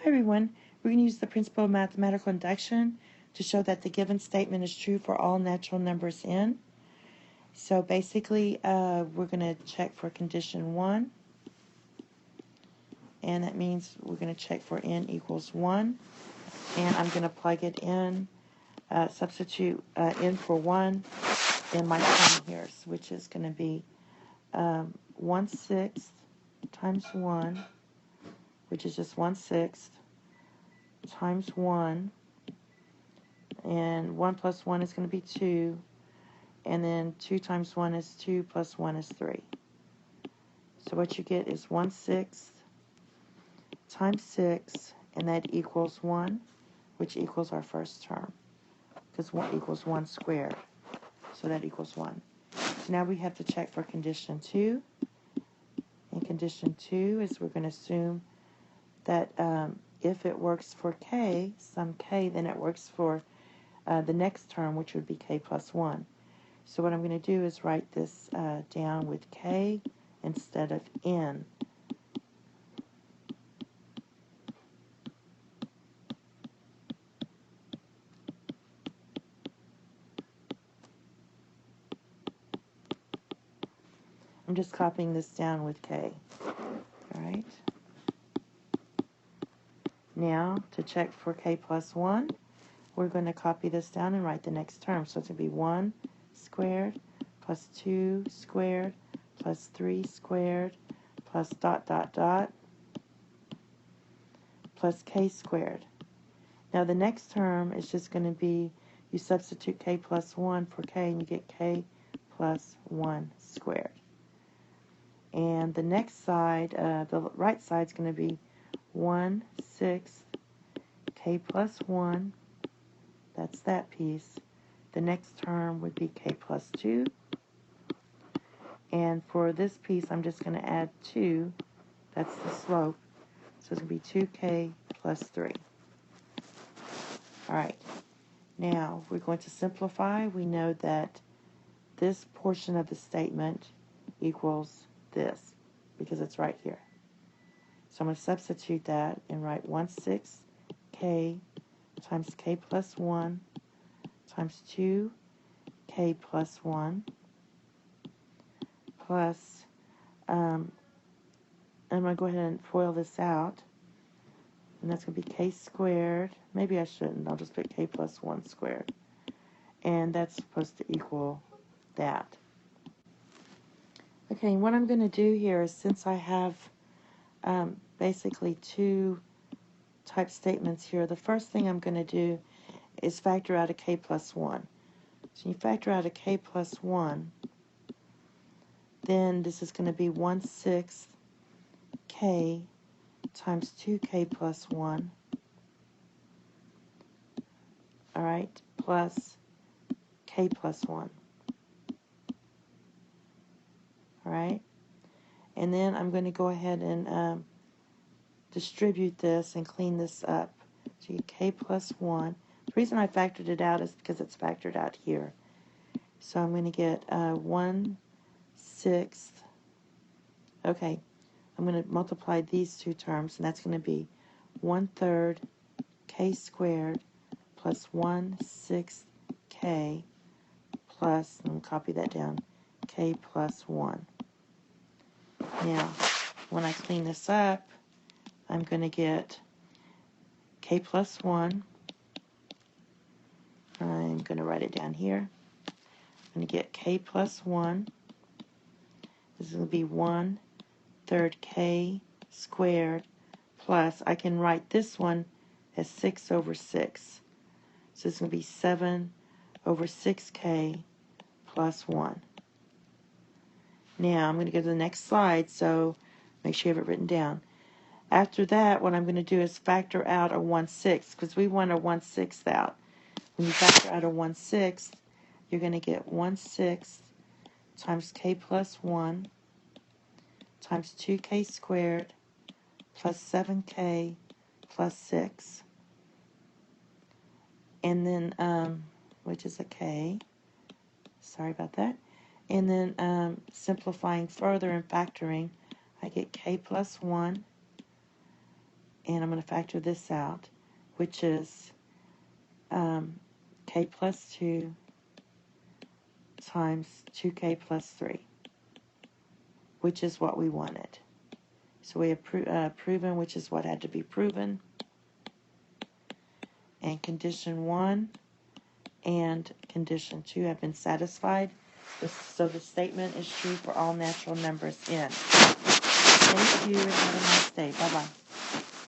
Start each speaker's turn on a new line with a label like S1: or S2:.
S1: Hi everyone, we're going to use the principle of mathematical induction to show that the given statement is true for all natural numbers n. So basically we're going to check for condition 1, and that means we're going to check for n equals 1, and I'm going to plug it in, substitute n for 1 in my term here, which is going to be 1/6 times 1, which is just 1/6, times 1, and 1 plus 1 is going to be 2, and then 2 times 1 is 2 plus 1 is 3. So what you get is 1/6 times 6, and that equals 1, which equals our first term, because 1 equals 1 squared, so that equals 1. So now we have to check for condition 2, and condition 2 is we're going to assume that if it works for k, some k, then it works for the next term, which would be k plus 1. So what I'm going to do is write this down with k instead of n. I'm just copying this down with k. All right. Now, to check for k plus 1, we're going to copy this down and write the next term. So it's going to be 1 squared plus 2 squared plus 3 squared plus dot dot dot plus k squared. Now the next term is just going to be, you substitute k plus 1 for k, and you get k plus 1 squared. And the next side, the right side is going to be 1/6 k plus 1. That's that piece. The next term would be k plus 2. And for this piece, I'm just going to add 2. That's the slope. So it's going to be 2k plus 3. All right. Now, we're going to simplify. We know that this portion of the statement equals this, because it's right here. So I'm going to substitute that and write 1/6 k times k plus 1 times 2k plus 1 plus, I'm going to go ahead and FOIL this out, and that's going to be k squared. Maybe I shouldn't. I'll just put k plus 1 squared. And that's supposed to equal that. Okay, and what I'm going to do here is, since I have basically two type statements here, the first thing I'm going to do is factor out a k plus 1. So you factor out a k plus 1, then this is going to be 1/6 k times 2k plus 1, all right, plus k plus 1, all right? And then I'm going to go ahead and distribute this and clean this up. So you get k plus 1. The reason I factored it out is because it's factored out here. So I'm going to get 1/6. Okay, I'm going to multiply these two terms, and that's going to be 1/3 k squared plus 1/6 k plus, and copy that down, k plus 1. Now, when I clean this up, I'm going to get k plus 1. I'm going to write it down here. I'm going to get k plus 1. This is going to be 1/3 k squared plus, I can write this one as 6/6. So it's going to be 7/6k plus 1. Now I'm going to go to the next slide, so make sure you have it written down. After that, what I'm going to do is factor out a 1/6, because we want a 1/6 out. When you factor out a 1/6, you're going to get 1/6 times k plus 1 times 2k squared plus 7k plus 6. And then, which is a k. Sorry about that. And then simplifying further and factoring, I get k plus 1. And I'm going to factor this out, which is k plus 2 times 2k plus 3, which is what we wanted. So we have proven, which is what had to be proven. And condition 1 and condition 2 have been satisfied. So the statement is true for all natural numbers n. Thank you and have a nice day. Bye-bye.